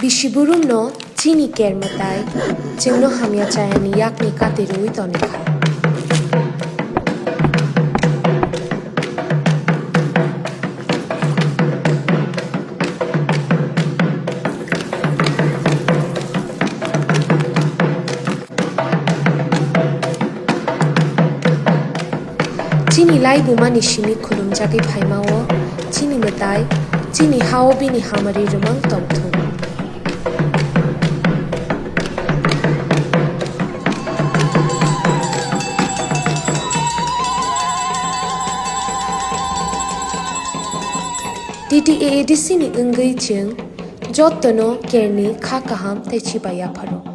Bishiburum no chini ker matai chengno hamya chayani yakni katirui tonikha. Chini lai bumani shimi khulum jagi phaimao chini matai chini hao bini hamari rumang tongthum. TTAADC ni ungai ching jot tono kerni kha kaham te chibaya pharo.